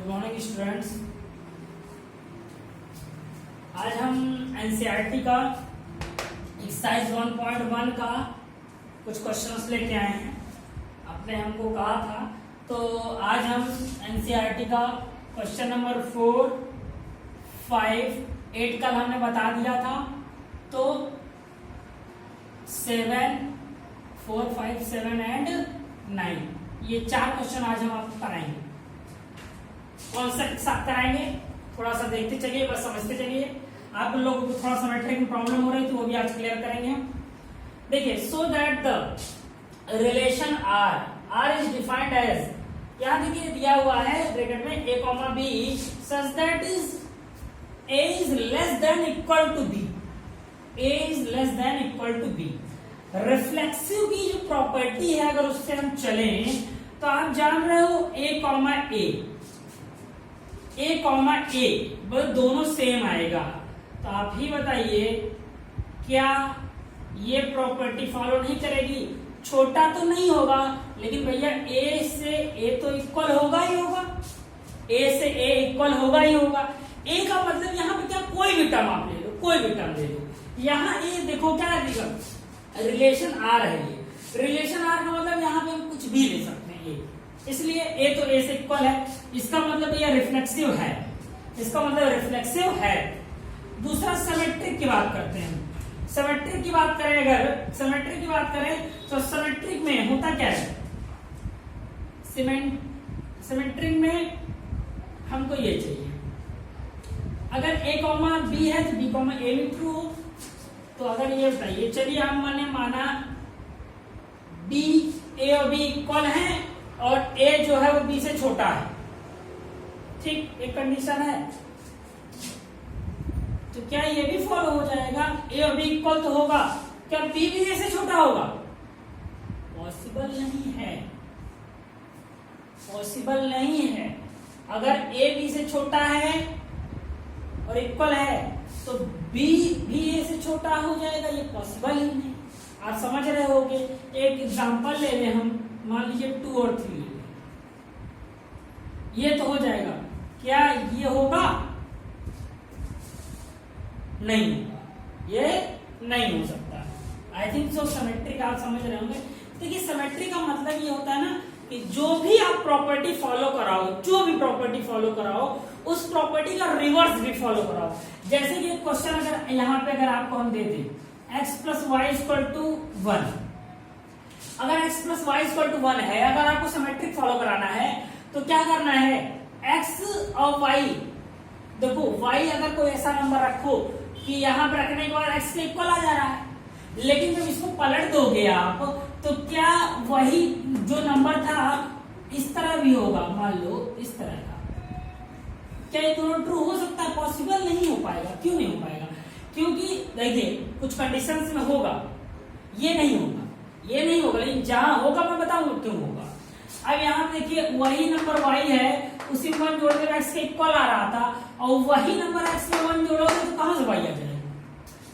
Morning students. आज हम NCERT का एक्सरसाइज 1.1 का कुछ क्वेश्चंस लेके आए हैं। आपने हमको कहा था, तो आज हम एनसीईआरटी का क्वेश्चन नंबर 4, 5, 8 कल हमने बता दिया था, तो 7, 4, 5, 7 एंड 9 ये 4 क्वेश्चन आज हम आपको कराएंगे। कॉन्सेप्ट के साथ कराएंगे, थोड़ा सा देखते चलिए, बस समझते चलिए। आप लोगों को थोड़ा सा मैट्रिक में प्रॉब्लम हो रही थी, वो भी आज क्लियर करेंगे। देखिए, so that the relation R is defined as, यहां देखिए दिया हुआ है ब्रैकेट में a comma b such that is a is less than equal to b, a is less than equal to b। Reflexive की जो प्रॉपर्टी है, अगर उससे हम चलें तो आप जान रहे हो a कॉमा a बस दोनों सेम आएगा। तो आप ही बताइए, क्या ये प्रॉपर्टी फॉलो नहीं करेगी? छोटा तो नहीं होगा, लेकिन भैया a से a तो इक्वल होगा ही होगा, a से a इक्वल होगा ही होगा। a का मतलब यहाँ पे क्या, कोई भी टर्म आप ले लो, कोई भी टर्म ले लो। यहाँ a देखो क्या है, रिलेशन आर है। ये रिलेशन आर का मतलब यहाँ पे हम कुछ भी ले सकते हैं a, इसलिए a तो a से इक्वल है, इसका मतलब ये रिफ्लेक्सिव है, इसका मतलब रिफ्लेक्सिव है। दूसरा सिमेट्रिक की बात करते हैं। सिमेट्रिक की बात करें, अगर सिमेट्रिक की बात करें तो सिमेट्रिक में होता क्या है, सिमेट्रिक में हमको ये चाहिए, अगर a कॉमा b है तो b कॉमा a भी ट्रू हो। तो अगर ये बताइए, चलिए हमने माना b, a और b इक्वल है और a जो है वो b से छोटा है, ठीक, एक कंडीशन है। तो क्या ये भी फॉलो हो जाएगा? a और b इक्वल तो होगा, क्या b भी a से छोटा होगा? पॉसिबल नहीं है, पॉसिबल नहीं है। अगर a b से छोटा है और इक्वल है तो b भी a से छोटा हो जाएगा, ये पॉसिबल ही नहीं। आप समझ रहे होगे। एक एग्जांपल ले लें हम, मान लीजिए 2 और 3, ये तो हो जाएगा, क्या ये होगा? नहीं होगा, ये नहीं हो सकता। आई थिंक सो सिमेट्रिक आप समझ रहे होंगे। देखिए, सिमेट्रिक का मतलब ये होता है ना कि जो भी आप प्रॉपर्टी फॉलो कराओ, जो भी प्रॉपर्टी फॉलो कराओ, उस प्रॉपर्टी का रिवर्स भी फॉलो कराओ। जैसे कि क्वेश्चन अगर यहाँ पे अगर आपको हम दे दें x plus y equal to 1, अगर x plus y equal to 1 है, अगर आपको सिमेट्रिक फॉलो कराना है तो क्या करना है, x और y, देखो y अगर कोई ऐसा नंबर रखो कि यहाँ पे रखने के बाद x के इक्वल आ जा रहा है, लेकिन जब इसको पलट दोगे आप तो क्या वही जो नंबर था इस तरह भी होगा, मान लो इस तरह का। क्या ये दोनों ट्रू हो सकता है? पॉसिबल नहीं हो पाएगा। क्यों नहीं हो पाएगा? क्योंकि देखिए कुछ कंडीशंस में होगा, ये नहीं होगा, ये नहीं होगा, लेकिन जहां होगा मैं बताऊंगा क्यों होगा। अब यहाँ देखिए, वही नंबर y है, उसी में 1 जोड़ने में x के इक्वल आ रहा था, और वही नंबर x में 1 जोड़ोगे तो कहां से y आ जाएगा?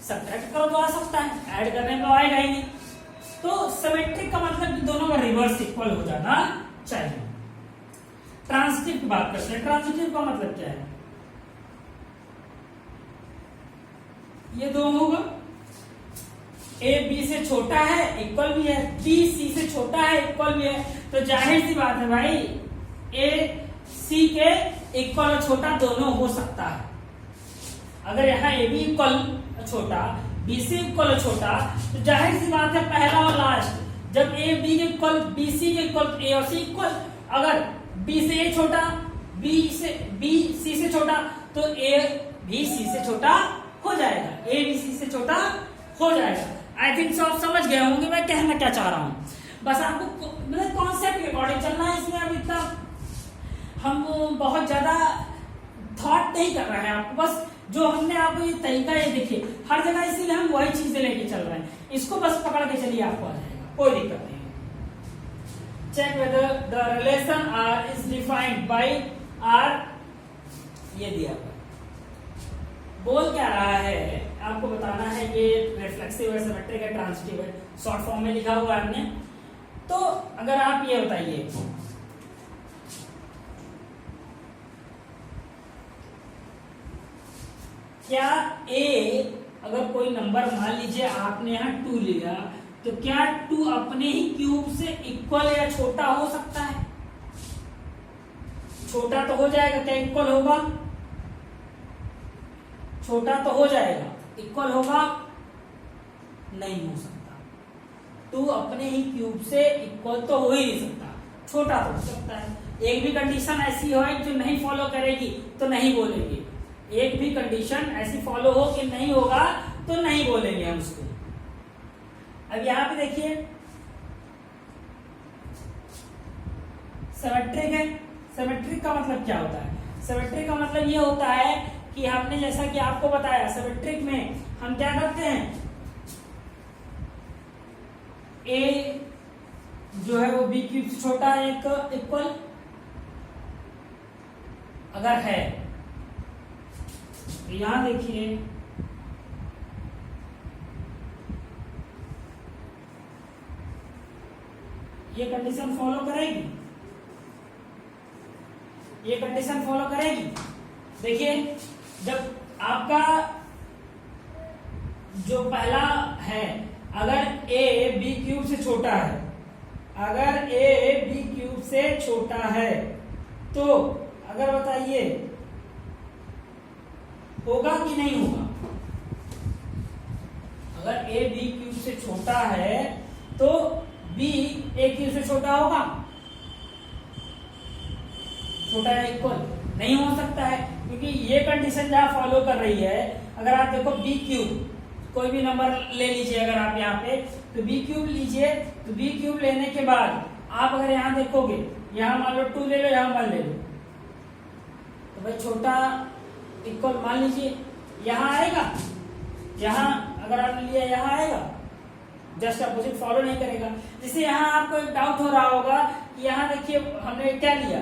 सब्ट्रैक्ट करो तो आ सकता है, ऐड करने में आएगा ही नहीं। तो सिमेट्रिक का मतलब कि दोनों का रिवर्स इक्वल हो जाना चाहिए। ट्रांजिटिव की बात करते हैं। ट्रांजिटिव का मतलब क्या है? ये दो होगा, a b से छोटा है, इक्वल भी है, b c से छोटा है, इक्वल भी है, तो जाहिर सी बात है भाई, a c के इक्वल और छोटा दोनों हो सकता है। अगर यहाँ a b इक्वल छोटा, b c इक्वल और छोटा, तो जाहिर सी बात है पहला और लास्ट, जब a b के इक्वल, b c के इक्वल, a और c इक्वल, अगर b से a छोटा, b c से छोटा, तो a भी c से छोटा हो जाएगा, a भी c से छोटा हो जाएगा। आई थिंक सो आप समझ गए होंगे मैं कहना क्या चाह रहा हूँ। बस आपको मतलब कॉन्सेप्ट के अकॉर्डिंग चलना है, इसमें अभी तक हम बहुत ज्यादा थॉट नहीं कर रहे हैं। आपको बस जो हमने आपको ये तरीका ये देखिए हर जगह, इसीलिए हम वही चीजें लेके चल रहे हैं। इसको बस पकड़ के चलिए, आपको आ जाएगा, कोई दिक्कत नहीं। Check whether the relation R is defined by R, ये दिया बोल क्या रहा है, आपको बताना है ये रिफ्लेक्सिव है, सिमेट्रिक है, ट्रांजिटिव है, शॉर्ट फॉर्म में लिखा हुआ है हमने। तो अगर आप ये बताइए क्या ए अगर कोई नंबर मान लीजिए आपने यहाँ 2 लिया, तो क्या 2 अपने ही क्यूब से इक्वल या छोटा हो सकता है? छोटा तो हो जाएगा, क्या इक्वल होगा? छोटा तो हो जाएगा, इक्वल होगा? नहीं हो सकता। 2 अपने ही क्यूब से इक्वल तो हो ही नहीं सकता, छोटा तो हो सकता है। एक भी कंडीशन ऐसी हो जो नहीं फॉलो करेगी तो नहीं बोलेंगे, एक भी कंडीशन ऐसी फॉलो हो कि नहीं होगा तो नहीं बोलेंगे हम उसको। अब यहां पे देखिए सिमेट्रिक है। सिमेट्रिक का मतलब क्या होता है? सिमेट्रिक का मतलब ये होता है कि हमने जैसा कि आपको बताया, सिमेट्रिक में हम क्या करते हैं, ए जो है वो बी क्यूब से छोटा है, एक इक्वल अगर है तो यहां देखिए ये कंडीशन फॉलो करेगी, ये कंडीशन फॉलो करेगी। देखिए जब आपका जो पहला है, अगर ए बी क्यूब से छोटा है, अगर ए बी क्यूब से छोटा है तो अगर बताइए होगा कि नहीं होगा? अगर ए बी क्यूब से छोटा है तो बी ए क्यूब से छोटा होगा? छोटा है, इक्वल नहीं हो सकता है, क्योंकि ये कंडीशन जहां फॉलो कर रही है। अगर आप देखो बी क्यूब, कोई भी नंबर ले लीजिए अगर आप यहाँ पे, तो बी क्यूब लीजिए, तो बी क्यूब लेने के बाद आप अगर यहाँ देखोगे, यहाँ मान लो 2 ले लो, यहाँ 1 ले लो, तो भाई छोटा इक्वल मान लीजिए यहाँ आएगा, यहाँ अगर आपने लिया यहाँ आएगा, जस्ट अपोजिट फॉलो नहीं करेगा। जिससे यहाँ आपको एक डाउट हो रहा होगा कि यहाँ देखिए हमने क्या लिया,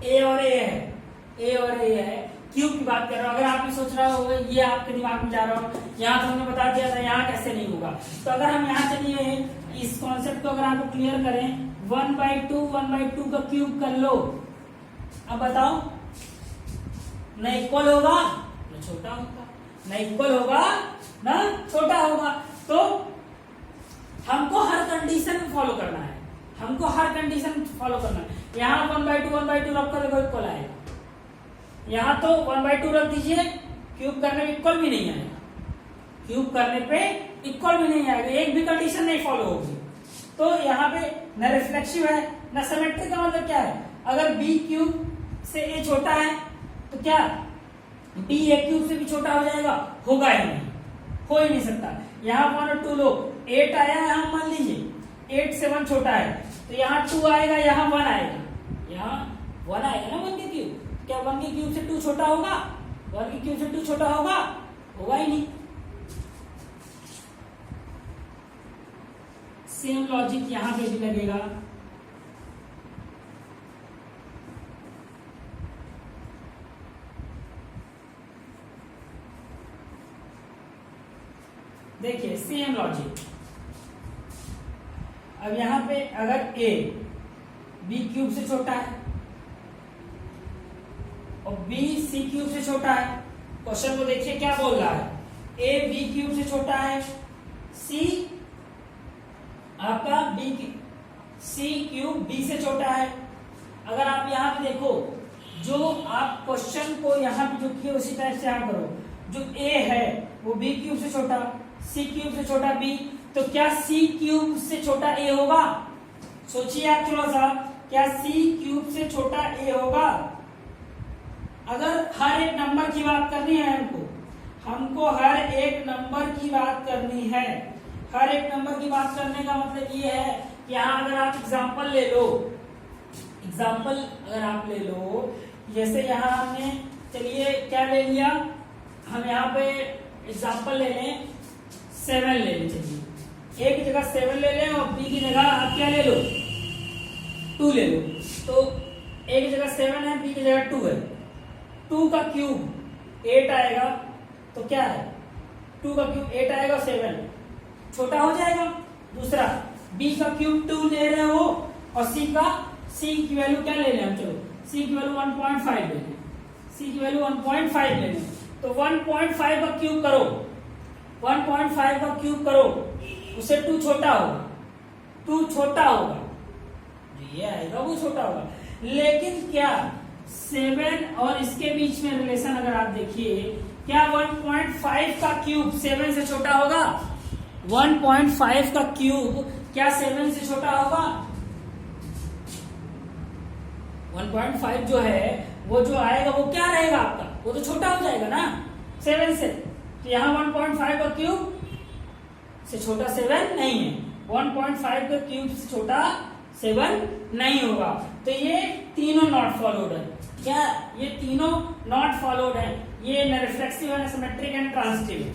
ए और ए है, ए और ए है, क्यूब की बात कर रहा हूं। अगर आप सोच रहा हो ये आपके दिमाग में जा रहा हो, यहाँ तो हमने बता दिया था यहाँ कैसे नहीं होगा। तो अगर हम यहाँ चलिए इस कॉन्सेप्ट को अगर आपको क्लियर करें, 1/2 का क्यूब कर लो, अब बताओ न इक्वल होगा न छोटा होगा, न इक्वल होगा न छोटा होगा। तो हमको हर कंडीशन फॉलो करना है, हमको हर कंडीशन फॉलो करना है। यहाँ 1/2 रख कर देखो इक्वल आएगा, यहाँ तो 1/2 रख दीजिए, क्यूब करने में इक्वल भी नहीं आएगा, क्यूब करने पे इक्वल भी नहीं आएगा, एक भी कंडीशन नहीं फॉलो होगी। तो यहाँ पे न रिफ्लेक्सिव है न सिमेट्रिक। का मतलब क्या है, अगर बी क्यूब से ए छोटा है तो क्या बी ए क्यूब से भी छोटा हो जाएगा? होगा ही नहीं, हो ही नहीं सकता। यहाँ 1 और 2 लो, 8 आया, यहाँ मान लीजिए 8 से 1 छोटा है, तो यहाँ 2 आएगा, यहाँ 1 आएगा, यहाँ 1 आएगा ना 1 के क्यूब। क्या 1 के क्यूब से 2 छोटा होगा? 1 के क्यूब से 2 छोटा होगा? होगा ही नहीं। सेम लॉजिक यहां पे भी लगेगा। देखिए सेम लॉजिक, अब यहां पे अगर ए बी क्यूब से छोटा है और बी सी क्यूब से छोटा है, क्वेश्चन को देखिए क्या बोल रहा है, ए बी क्यूब से छोटा है, सी आपका बी सी क्यूब बी से छोटा है। अगर आप यहाँ पे देखो, जो आप क्वेश्चन को यहाँ पे जो किए उसी टाइप से आप करो, जो ए है वो बी क्यूब से छोटा, सी क्यूब से छोटा बी, तो क्या सी क्यूब से छोटा ए होगा? सोचिए आप थोड़ा सा, क्या सी क्यूब से छोटा ए होगा? अगर हर एक नंबर की बात करनी है हमको हर एक नंबर की बात करनी है। हर एक नंबर की बात करने का मतलब ये है कि यहाँ अगर आप एग्जाम्पल ले लो, एग्जाम्पल अगर आप ले लो, जैसे यहाँ हमने चलिए क्या ले लिया, हम यहाँ पे एग्जाम्पल ले लें 7 ले लें। चलिए ए की जगह 7 ले लें और बी की जगह आप क्या ले लो 2 ले लो। तो ए की जगह 7 है, बी की जगह 2 है। 2 का क्यूब 8 आएगा, तो क्या है 2 का क्यूब 8 आएगा, 7 छोटा हो जाएगा। दूसरा b का क्यूब 2 ले रहे हो और c की वैल्यू क्या ले लें हम, चलो c की वैल्यू 1.5 ले लें, c की वैल्यू 1.5 ले लें। तो तो 1.5 का क्यूब करो, 1.5 का क्यूब करो, उससे 2 छोटा होगा, 2 छोटा होगा, ये आएगा वो छोटा होगा। लेकिन क्या 7 और इसके बीच में रिलेशन अगर आप देखिए, क्या 1.5 का क्यूब 7 से छोटा होगा? 1.5 का क्यूब क्या 7 से छोटा होगा? 1.5 जो है वो जो आएगा वो क्या रहेगा आपका? वो तो छोटा हो जाएगा ना 7 से। तो यहाँ 1.5 का क्यूब से छोटा 7 नहीं है, 1.5 का क्यूब से छोटा 7 नहीं होगा। तो ये तीनों नॉट फॉलोड है। क्या ये तीनों नॉट फॉलोड है? ये न रिफ्लेक्सिव है, न सिमेट्रिक है, न ट्रांजिटिव है।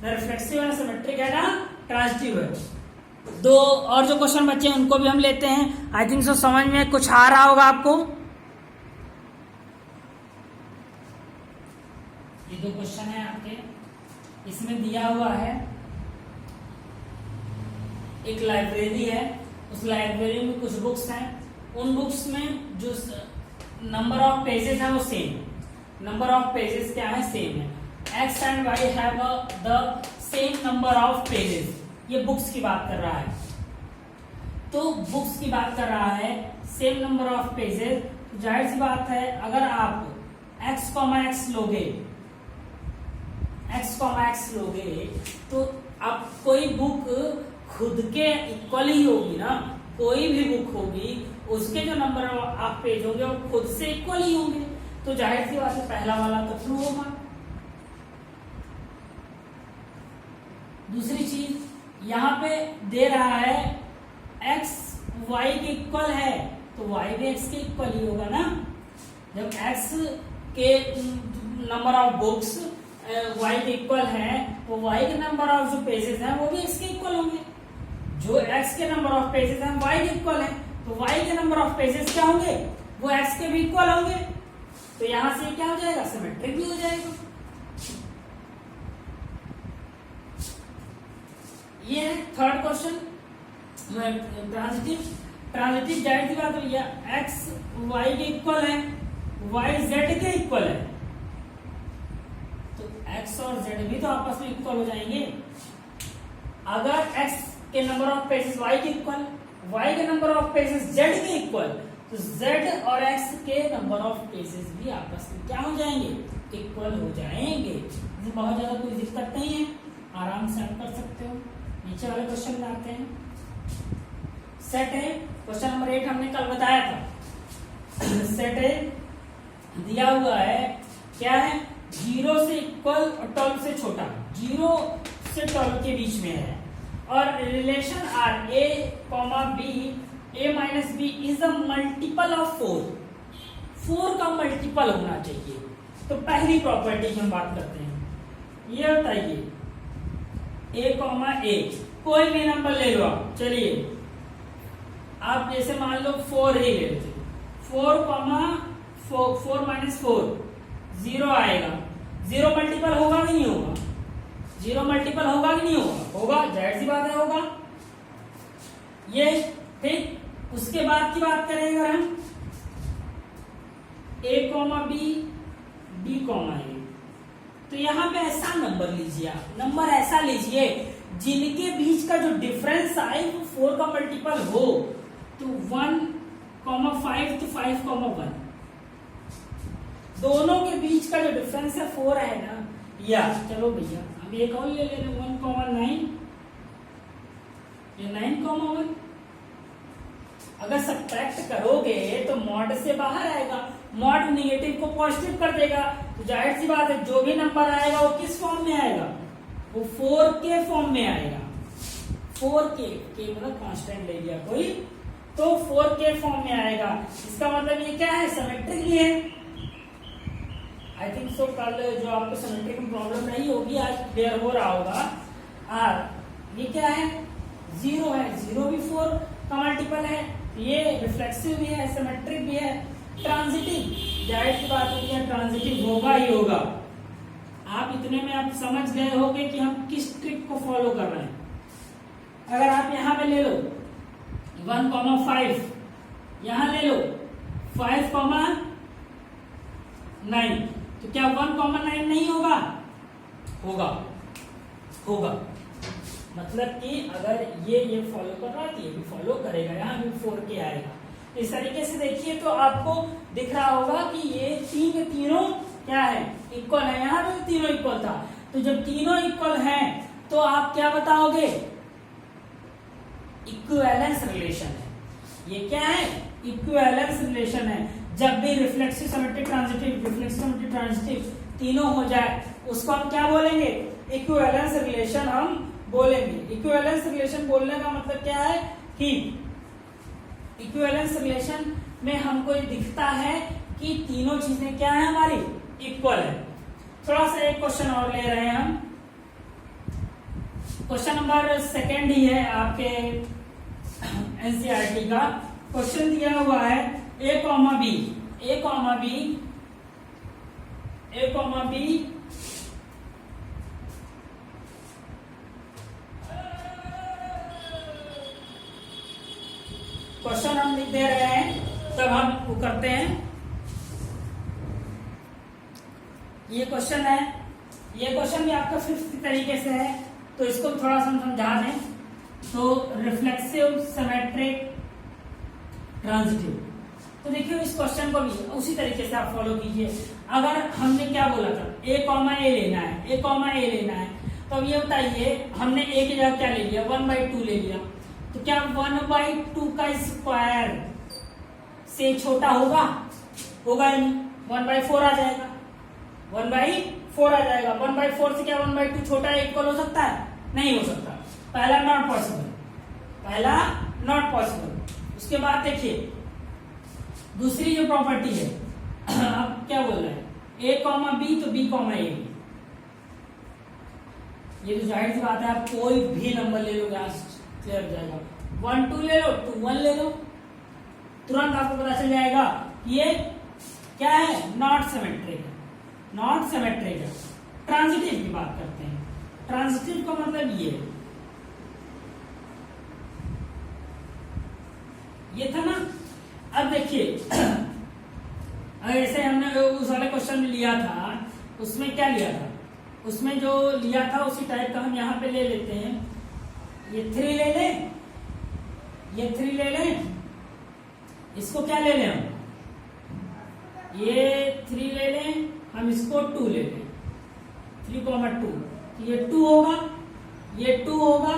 न रिफ्लेक्सिव है, न सिमेट्रिक है, न ट्रांजिटिव है। दो और जो क्वेश्चन बचे हैं उनको भी हम लेते हैं। आई थिंक सो समझ में कुछ आ रहा होगा आपको। ये 2 क्वेश्चन है आपके, इसमें दिया हुआ है एक लाइब्रेरी है, उस लाइब्रेरी में कुछ बुक्स हैं, उन बुक्स में जो नंबर ऑफ पेजेस है वो सेम, नंबर ऑफ पेजेस क्या है? सेम है। X and why have the same number of pages. ये बुक्स की बात कर रहा है, तो बुक्स की बात कर रहा है, सेम नंबर ऑफ पेजेस। तो जाहिर सी बात है अगर आप x, लोगे, x लोगे तो आप कोई बुक खुद के इक्वल ही होगी ना, कोई भी बुक होगी उसके जो नंबर ऑफ पेज होंगे वो खुद से इक्वल ही होंगे। तो जाहिर सी बात है पहला वाला तो ट्रू होगा। दूसरी चीज यहाँ पे दे रहा है x y के इक्वल है, तो y भी x के इक्वल ही होगा ना। जब x के नंबर ऑफ बुक्स y के इक्वल है तो y के नंबर ऑफ जो पेजेस हैं वो भी x के इक्वल होंगे। जो x के नंबर ऑफ पेजेस हैं y के इक्वल है, तो y के नंबर ऑफ पेजेस क्या होंगे? वो x के भी इक्वल होंगे। तो यहां से क्या हो जाएगा? सिमेट्रिक भी हो जाएगा। ये है थर्ड क्वेश्चन, ट्रांजिटिव। ट्रांजिटिव जाहिर सी बात भैया x y के इक्वल है, y z के इक्वल है, तो x और z भी तो आपस में इक्वल हो जाएंगे। अगर x के नंबर ऑफ पेजेस y के इक्वल, y के नंबर ऑफ पेजेस z के इक्वल, तो z और x के नंबर ऑफ पेजेस भी आपस में क्या हो जाएंगे? इक्वल हो जाएंगे। इसमें बहुत ज्यादा कोई दिक्कत नहीं है, आराम से आप कर सकते हो। नीचे वाले क्वेश्चन में आते हैं। सेट है क्वेश्चन नंबर 8 हमने कल बताया था। सेट है दिया हुआ है, क्या है? 0 से इक्वल और 12 से छोटा, 0 से 12 के बीच में है, और relation R a, b, a minus B is the multiple of 4 का मल्टीपल होना चाहिए। तो पहली प्रॉपर्टी की हम बात करते हैं। ये बताइए a, कोई भी नंबर ले लो आप, चलिए आप जैसे मान लो 4 ही ले लो, 4 माइनस 4 0 आएगा। 0 मल्टीपल होगा कि नहीं होगा? 0 मल्टीपल होगा कि नहीं होगा? होगा, जाहिर सी बात है होगा। ये ठीक। उसके बाद की बात करें अगर हम a, b, a, तो यहां पे ऐसा नंबर लीजिए, आप नंबर ऐसा लीजिए जिनके बीच का जो डिफरेंस आए वो 4 का मल्टीपल हो। तो 1,5 तो 5,1, दोनों के बीच का जो डिफरेंस है 4 है ना। या चलो भैया अब एक और ले लेना, 1,9, ये 9,1। अगर सब्ट्रैक्ट करोगे तो मॉड से बाहर आएगा, मॉड नेगेटिव को पॉजिटिव कर देगा। तो जाहिर सी बात है जो भी नंबर आएगा वो किस फॉर्म में आएगा? वो 4 के फॉर्म में आएगा। 4 के मतलब कांस्टेंट ले लिया कोई, तो 4 के फॉर्म में आएगा। इसका मतलब ये क्या है? सिमेट्रिकली है। आई थिंक सो कल जो आपको सिमेट्रिक में प्रॉब्लम नहीं होगी आज क्लियर हो रहा होगा। और ये क्या है? 0 है, 0 भी 4 का मल्टीपल है। ये रिफ्लेक्सिव भी है, सिमेट्रिक भी है, ट्रांजिटिव। जाहिर सी बात है ट्रांजिटिव होगा ही होगा। आप इतने में आप समझ गए होंगे कि हम किस ट्रिक को फॉलो कर रहे हैं। अगर आप यहां पे ले लो 1,5, यहां ले लो 5,9, तो क्या 1,9 नहीं होगा? होगा, होगा। मतलब कि अगर ये फॉलो कर रहा है तो ये भी फॉलो करेगा, यहाँ भी 4K आएगा। इस तरीके से देखिए तो आपको दिख रहा होगा कि ये तीनों क्या है? इक्वल है। यहाँ पे तीनों इक्वल था, तो जब तीनों इक्वल हैं तो आप क्या बताओगे? इक्विवेलेंस रिलेशन है। ये क्या है? इक्विवेलेंस रिलेशन है। जब भी reflexive, symmetric, transitive, reflexive, symmetric, transitive तीनों हो जाए उसको हम क्या बोलेंगे? इक्विवेलेंस रिलेशन हम बोलेंगे। इक्विवेलेंस रिलेशन बोलने का मतलब क्या है कि इक्विवेलेंस रिलेशन में हमको दिखता है कि तीनों चीजें क्या है? हमारी इक्वल है। थोड़ा सा एक क्वेश्चन और ले रहे हैं हम। क्वेश्चन नंबर 2 ही है आपके एनसीईआरटी का। क्वेश्चन दिया हुआ है A, B, A, B, A, B question हम लिख दे रहे हैं, तब हम वो करते हैं। ये क्वेश्चन है, ये क्वेश्चन भी आपका 5th तरीके से है, तो इसको थोड़ा सा समझा दें। तो रिफ्लेक्सिव, सिमेट्रिक, ट्रांजिटिव, तो देखिए इस क्वेश्चन को भी उसी तरीके से आप फॉलो कीजिए। अगर हमने क्या बोला था? A, A लेना है, A, A लेना है, तो अब ये बताइए हमने A की जगह क्या ले लिया? 1/2 ले लिया, तो क्या 1/2 का स्क्वायर से छोटा होगा? होगा ही नहीं, 1/4 आ जाएगा, 1/4 आ जाएगा। 1/4 से क्या 1/2 छोटा है, इक्वल हो सकता है? नहीं हो सकता। पहला नॉट पॉसिबल, पहला नॉट पॉसिबल। उसके बाद देखिए दूसरी जो प्रॉपर्टी है, अब क्या बोल रहे हैं? A, B, तो B, A। ये तो जाहिर सी बात है, आप कोई भी नंबर ले लो, क्लियर हो जाएगा। 1, 2 ले लो, 2, 1 ले लो, तुरंत आपको पता चल जाएगा ये क्या है? नॉट सिमेट्रिक है, नॉट सिमेट्रिक है। ट्रांजिटिव की बात करते हैं। ट्रांजिटिव का मतलब ये था ना। अब देखिए ऐसे हमने उस वाले क्वेश्चन में लिया था, उसमें क्या लिया था? उसमें जो लिया था उसी टाइप का हम यहाँ पे ले लेते हैं। ये 3 ले लें, ये 3 ले लें, इसको क्या ले लें हम? ये 3 ले लें, हम इसको 2 ले लें, 3,2, तो ये 2 होगा, ये 2 होगा।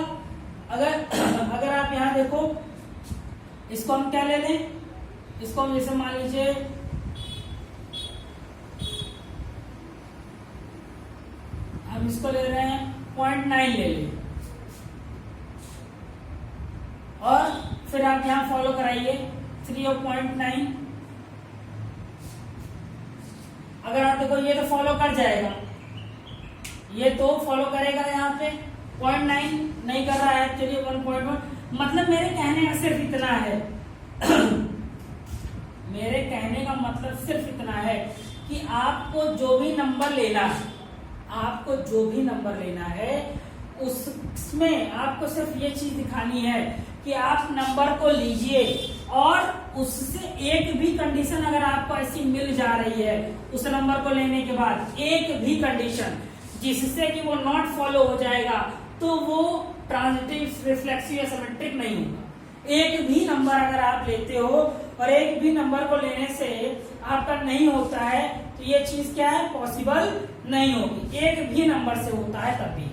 अगर आप यहाँ देखो, इसको हम क्या ले लें? इसको हम जैसे मान लीजिए हम इसको ले रहे हैं 0.9 ले लें, और फिर आप यहां फॉलो कराइए 3 और 0.9। अगर आप देखो ये तो फॉलो कर जाएगा, ये तो फॉलो करेगा। यहाँ पे 0.9 नहीं कर रहा है, चलिए 1.1। मतलब मेरे कहने का सिर्फ इतना है मेरे कहने का मतलब सिर्फ इतना है कि आपको जो भी नंबर लेना है, आपको जो भी नंबर लेना है उसमें आपको सिर्फ ये चीज दिखानी है कि आप नंबर को लीजिए और उससे एक भी कंडीशन अगर आपको ऐसी मिल जा रही है उस नंबर को लेने के बाद, एक भी कंडीशन जिससे कि वो नॉट फॉलो हो जाएगा, तो वो ट्रांजिटिव, रिफ्लेक्सिव या सिमेट्रिक नहीं होगा। एक भी नंबर अगर आप लेते हो और एक भी नंबर को लेने से आपका नहीं होता है, तो ये चीज क्या है? पॉसिबल नहीं होगी। एक भी नंबर से होता है तभी।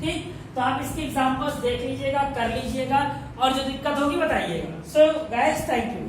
ठीक, तो आप इसके एग्जांपल्स देख लीजिएगा, कर लीजिएगा, और जो दिक्कत होगी बताइएगा। So guys, thank you.